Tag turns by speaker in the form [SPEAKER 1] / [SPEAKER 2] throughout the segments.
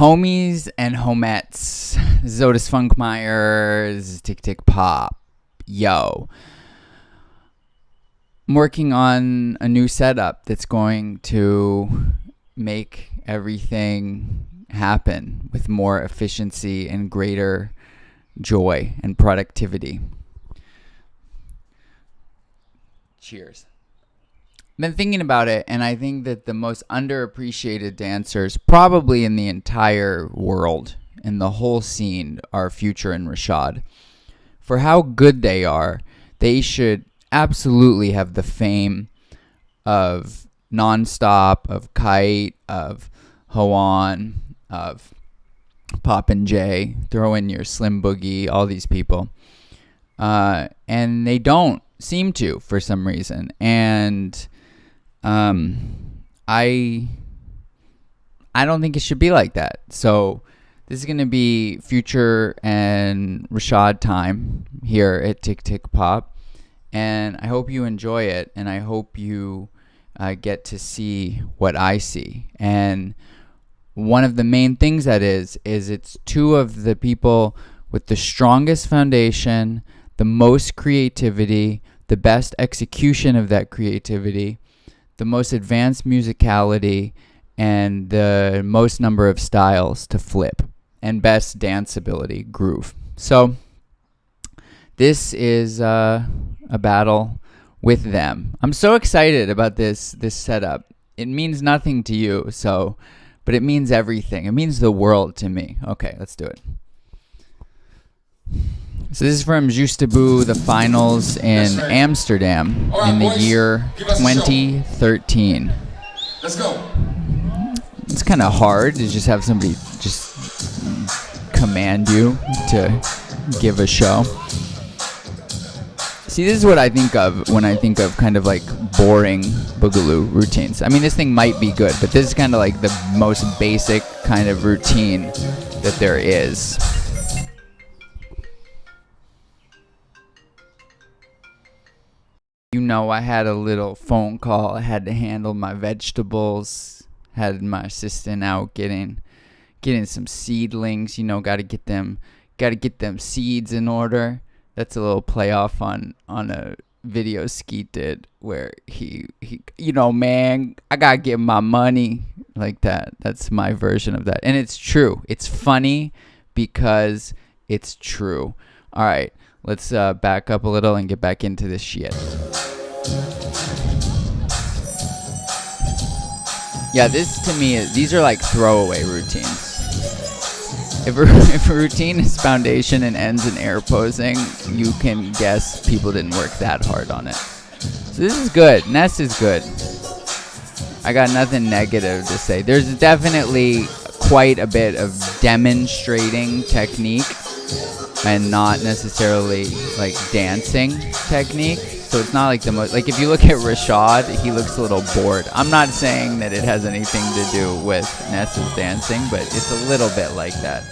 [SPEAKER 1] Homies and homettes. This is Otis Funkmeyer. This is Tick Tick Pop. Yo. I'm working on a new setup that's going to make everything happen with more efficiency and greater joy and productivity. Cheers. Been thinking about it, and I think that the most underappreciated dancers probably in the entire world, in the whole scene, are Future and Rashaad. For how good they are, they should absolutely have the fame of Nonstop, of Kite, of Hoan, of Pop and J. Throw in your Slim Boogie, all these people. And they don't seem to for some reason. And I don't think it should be like that. So this is going to be Future and Rashaad time here at Tick Tick Pop, and I hope you enjoy it, and I hope you get to see what I see. And one of the main things that is it's two of the people with the strongest foundation, the most creativity, the best execution of that creativity, the most advanced musicality, and the most number of styles to flip, and best danceability, groove. So this is a battle with them. I'm so excited about this setup. It means nothing to you, but it means everything. It means the world to me. Okay, let's do it. So this is from Justibou, the finals in Amsterdam in the year 2013.
[SPEAKER 2] Let's go.
[SPEAKER 1] It's kind of hard to just have somebody just command you to give a show. See, this is what I think of when I think of kind of like boring boogaloo routines. I mean, this thing might be good, but this is kind of like the most basic kind of routine that there is. You know, I had a little phone call. I had to handle my vegetables. Had my assistant out getting some seedlings. You know, got to get them seeds in order. That's a little play off on a video Skeet did where he you know, man, I gotta get my money, like that. That's my version of that, and it's true. It's funny because it's true. All right, let's back up a little and get back into this shit. Yeah, this to me these are like throwaway routines. If a routine is foundation and ends in air posing, you can guess people didn't work that hard on it. So this is good. Ness is good. I got nothing negative to say. There's definitely quite a bit of demonstrating technique and not necessarily like dancing technique. So it's not like the most, like if you look at Rashaad, he looks a little bored. I'm not saying that it has anything to do with Ness's dancing, but it's a little bit like that.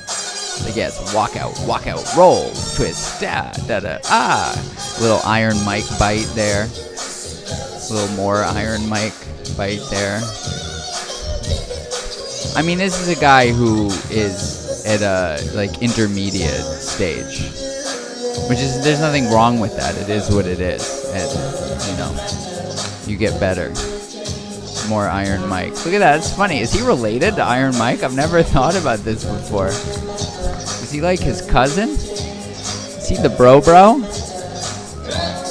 [SPEAKER 1] Like, yes, walk out, roll, twist, da, da, da, ah. Little Iron Mike bite there. A little more Iron Mike bite there. I mean, this is a guy who is at a, like, intermediate stage. Which is, there's nothing wrong with that. It is what it is. And, you know, you get better. More Iron Mike. Look at that. It's funny. Is he related to Iron Mike? I've never thought about this before. Is he like his cousin? Is he the bro?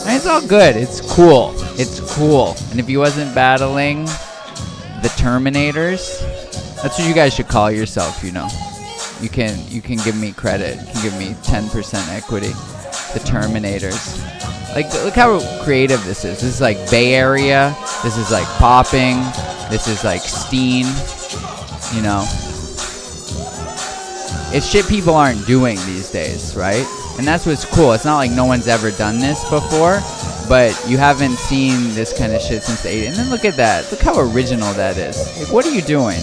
[SPEAKER 1] And it's all good. It's cool. And if he wasn't battling the Terminators, that's what you guys should call yourself, you know. You can give me credit. You can give me 10% equity. The Terminators. Like, look how creative this is. This is like Bay Area. This is like popping. This is like Steen. You know. It's shit people aren't doing these days, right? And that's what's cool. It's not like no one's ever done this before, but you haven't seen this kind of shit since the 80s. And then look at that. Look how original that is. Like, what are you doing?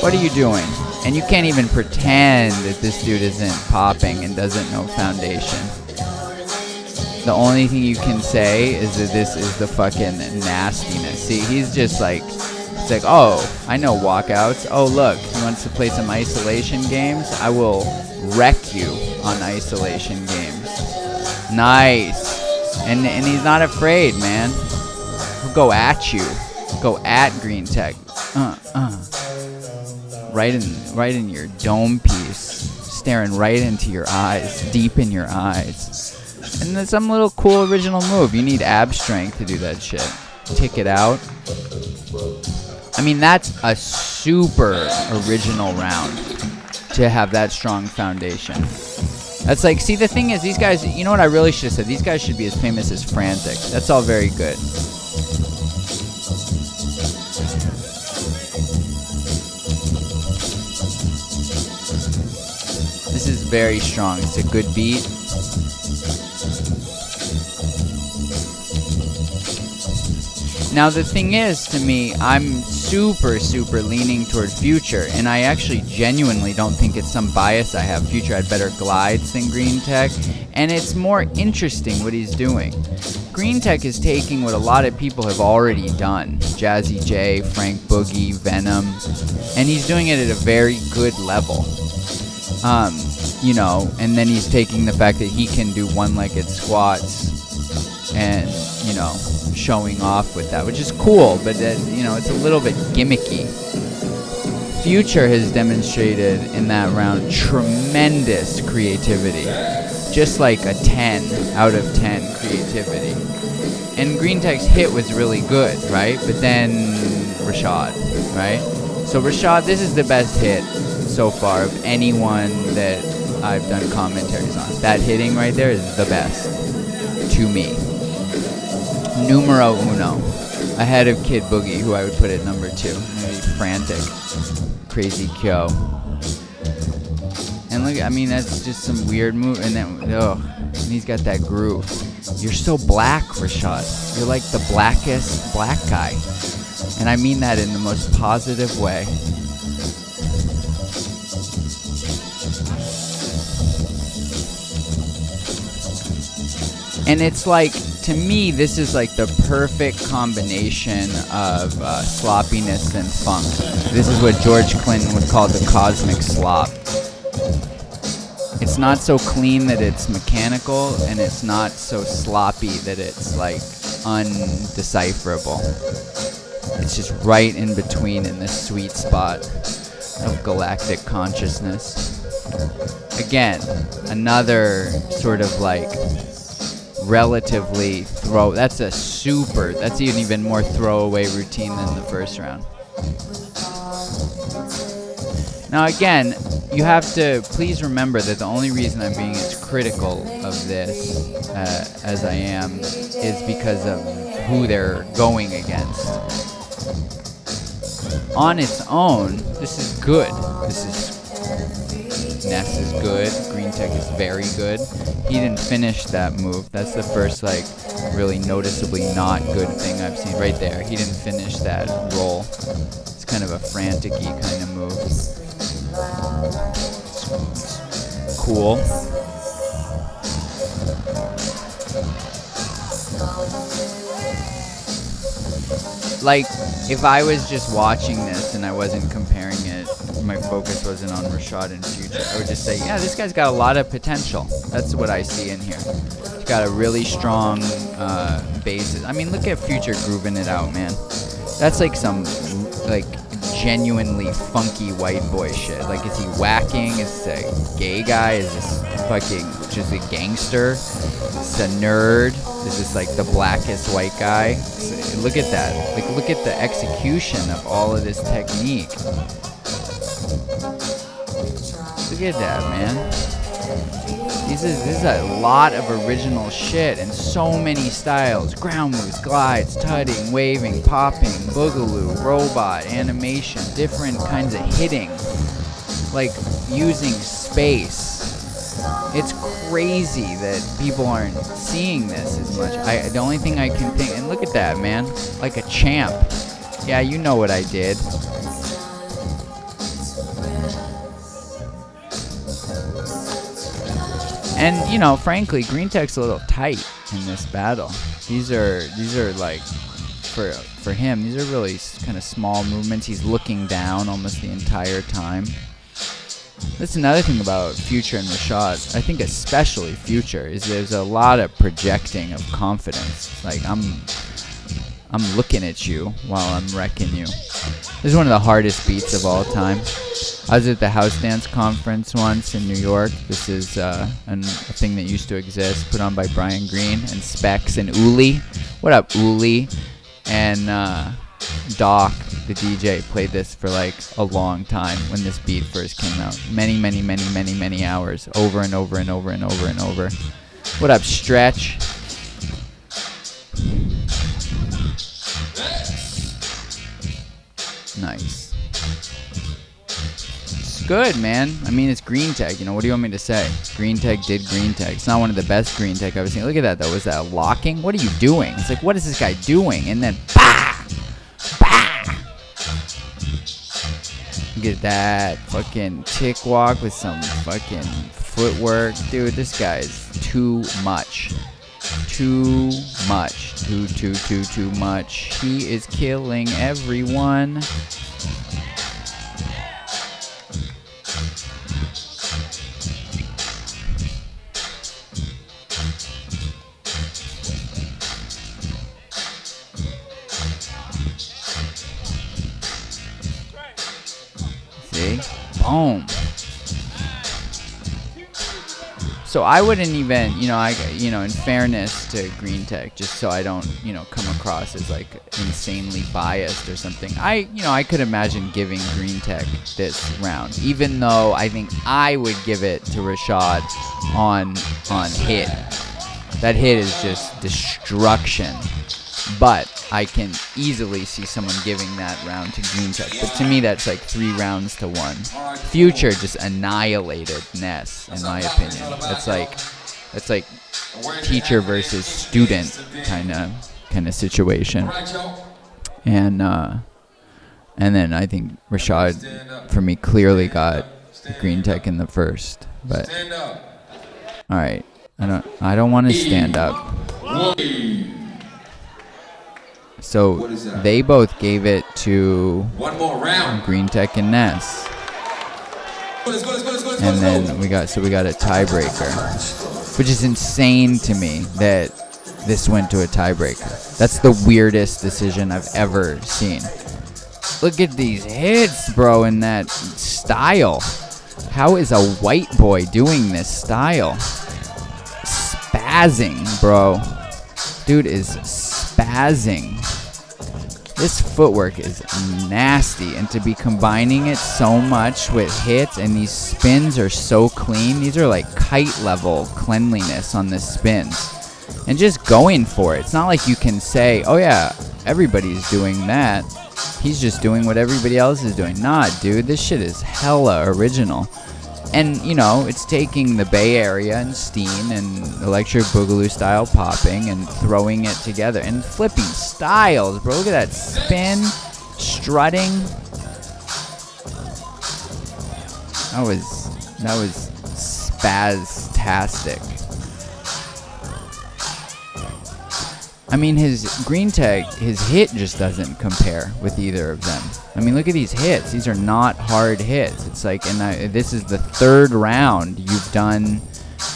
[SPEAKER 1] What are you doing? And you can't even pretend that this dude isn't popping and doesn't know foundation. The only thing you can say is that this is the fucking nastiness. See, he's just like, It's like, oh, I know walkouts. Oh, look, he wants to play some isolation games. I will wreck you on isolation games. Nice. And he's not afraid, man. He'll go at you. Go at Greenteck. Right in your dome piece. Staring right into your eyes. Deep in your eyes. And then some little cool original move. You need ab strength to do that shit. Tick it out. I mean, that's a super original round to have that strong foundation. That's like, see, the thing is, these guys, you know what I really should have said? These guys should be as famous as Frantic. That's all very good. This is very strong. It's a good beat. Now, the thing is, to me, I'm super leaning toward Future, and I actually genuinely don't think it's some bias I have. Future had better glides than Greenteck, and it's more interesting what he's doing. Greenteck is taking what a lot of people have already done. Jazzy J, Frank Boogie, Venom, and he's doing it at a very good level. You know, and then he's taking the fact that he can do one-legged squats and, you know, showing off with that, which is cool, but you know, it's a little bit gimmicky. Future has demonstrated in that round tremendous creativity, just like a 10 out of 10 creativity. And Greenteck's hit was really good, right? But then Rashaad, right? So Rashaad, this is the best hit so far of anyone that I've done commentaries on. That hitting right there is the best to me. Numero uno, ahead of Kid Boogie, who I would put at number 2. Maybe Frantic, Crazy Kyo. And look, I mean, that's just some weird move. And then, and he's got that groove. You're so black, Rashaad. You're like the blackest black guy. And I mean that in the most positive way. And it's like, to me, this is like the perfect combination of sloppiness and funk. This is what George Clinton would call the cosmic slop. It's not so clean that it's mechanical, and it's not so sloppy that it's like undecipherable. It's just right in between in this sweet spot of galactic consciousness. Again, another sort of like relatively that's even more throwaway routine than the first round. Now again, you have to please remember that the only reason I'm being as critical of this as I am is because of who they're going against. On its own, this is good. Ness is good. Greenteck is very good. He didn't finish that move. That's the first, like, really noticeably not good thing I've seen. Right there. He didn't finish that roll. It's kind of a frantic-y kind of move. Cool. Like, if I was just watching this and I wasn't comparing it, my focus wasn't on Rashaad and Future, I would just say, yeah, this guy's got a lot of potential. That's what I see in here. He's got a really strong basis. I mean, look at Future grooving it out, man. That's like some, like, genuinely funky white boy shit. Like, is he whacking? Is this a gay guy? Is this fucking just a gangster? Is this a nerd? Is this like the blackest white guy? Look at that. Like, look at the execution of all of this technique. Look at that, man. This is a lot of original shit and so many styles. Ground moves, glides, tutting, waving, popping, boogaloo, robot, animation, different kinds of hitting. Like, using space. It's crazy that people aren't seeing this as much. The only thing I can think, and look at that, man. Like a champ. Yeah, you know what I did. And, you know, frankly, Greenteck's a little tight in this battle. These are like for him. These are really kind of small movements. He's looking down almost the entire time. That's another thing about Future and Rashaad. I think especially Future is there's a lot of projecting of confidence. Like I'm looking at you while I'm wrecking you. This is one of the hardest beats of all time. I was at the house dance conference once in New York. This is a thing that used to exist, put on by Brian Green and Specs and Uli. What up, Uli? And Doc, the DJ, played this for like a long time when this beat first came out. Many hours, over and over and over and over and over. What up, Stretch? Nice. It's good, man. I mean, it's Greenteck. You know, what do you want me to say? Greenteck did Greenteck. It's not one of the best Greenteck I've ever seen. Look at that, though. Was that locking? What are you doing? It's like, what is this guy doing? And then, bah! Bah! Look at that fucking tick walk with some fucking footwork. Dude, this guy is too much. Too much. Too much. He is killing everyone. See? Boom. So I wouldn't even, in fairness to Greenteck, just so I don't, come across as like insanely biased or something. I could imagine giving Greenteck this round, even though I think I would give it to Rashaad on hit. That hit is just destruction. But I can easily see someone giving that round to Greenteck. But to me, that's like 3 rounds to 1. Future just annihilated Ness, in my opinion. That's like teacher versus student kind of situation. And then I think Rashaad, for me, clearly got Greenteck in the first. But all right, I don't want to stand up. So they both gave it to Greenteck and Ness. And then we got a tiebreaker, which is insane to me that this went to a tiebreaker. That's the weirdest decision I've ever seen. Look at these hits, bro, in that style. How is a white boy doing this style? Spazzing, bro. Dude is spazzing. This footwork is nasty, and to be combining it so much with hits, and these spins are so clean. These are like kite level cleanliness on the spins, and just going for it. It's not like you can say, oh yeah, everybody's doing that. He's just doing what everybody else is doing. Nah, dude, this shit is hella original. And, it's taking the Bay Area and Steen and Electric Boogaloo style popping and throwing it together and flipping styles, bro. Look at that spin, strutting. That was spastastic. I mean, his Greenteck, his hit just doesn't compare with either of them. I mean, look at these hits. These are not hard hits. It's like, this is the 3rd round you've done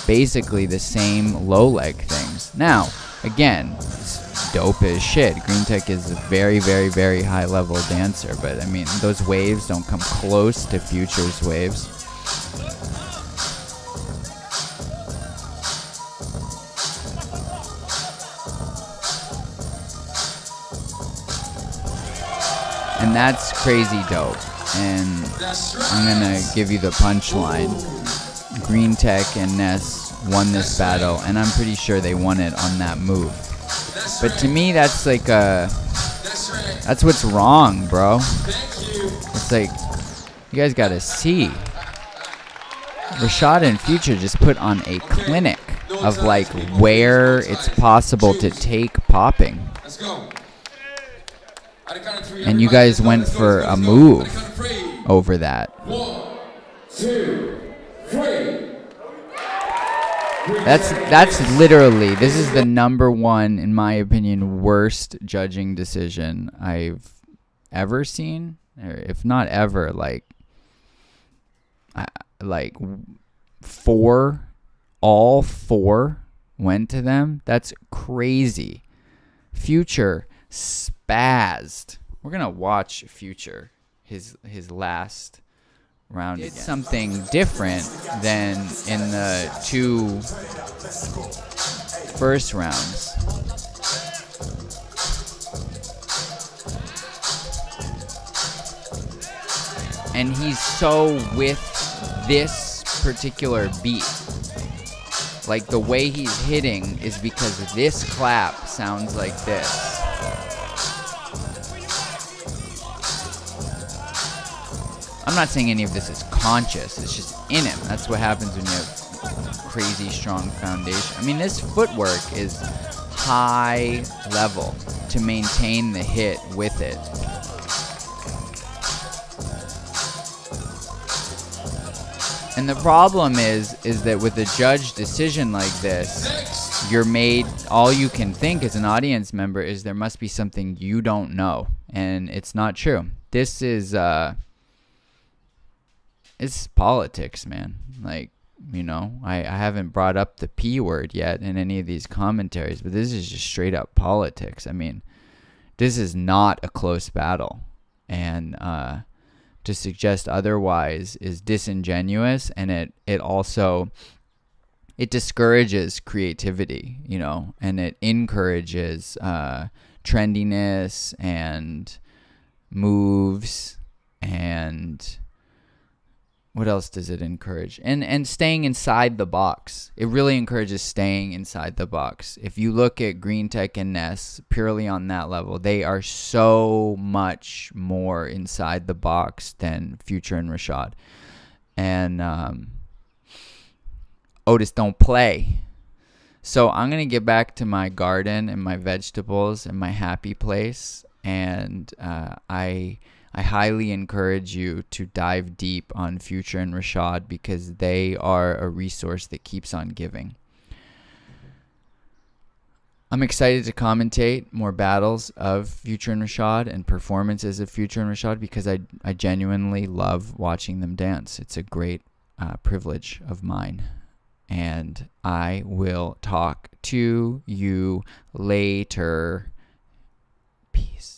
[SPEAKER 1] basically the same low leg things. Now, again, it's dope as shit. Greenteck is a very, very, very high level dancer, but I mean, those waves don't come close to Future's waves. And that's crazy dope. And I'm going to give you the punchline. Greenteck and Ness won this battle, and I'm pretty sure they won it on that move. But to me, that's like that's what's wrong, bro. It's like, you guys got to see. Rashaad and Future just put on a clinic of like where it's possible to take popping.
[SPEAKER 2] Let's go.
[SPEAKER 1] And you guys went for a move over that.
[SPEAKER 2] 1, 2, 3.
[SPEAKER 1] That's literally, this is the number one, in my opinion, worst judging decision I've ever seen, or if not ever. Like all four went to them. That's crazy. Future spazzed. We're gonna watch Future his last round. It's something different than in the two first rounds. And he's so with this particular beat. Like, the way he's hitting is because this clap sounds like this. I'm not saying any of this is conscious. It's just in him. That's what happens when you have crazy strong foundation. I mean, this footwork is high level to maintain the hit with it. And the problem is that with a judge decision like this, you're made, all you can think as an audience member is there must be something you don't know. And it's not true. This is, it's politics, man. Like, you know, I haven't brought up the P word yet in any of these commentaries, but this is just straight up politics. I mean, this is not a close battle. And to suggest otherwise is disingenuous, and it also, it discourages creativity, you know, and it encourages trendiness and moves, and what else does it encourage? And staying inside the box. It really encourages staying inside the box. If you look at Greenteck and Ness purely on that level, they are so much more inside the box than Future and Rashaad. And Otis don't play. So I'm going to get back to my garden and my vegetables and my happy place. And I highly encourage you to dive deep on Future and Rashaad, because they are a resource that keeps on giving. I'm excited to commentate more battles of Future and Rashaad and performances of Future and Rashaad, because I genuinely love watching them dance. It's a great privilege of mine. And I will talk to you later. Peace.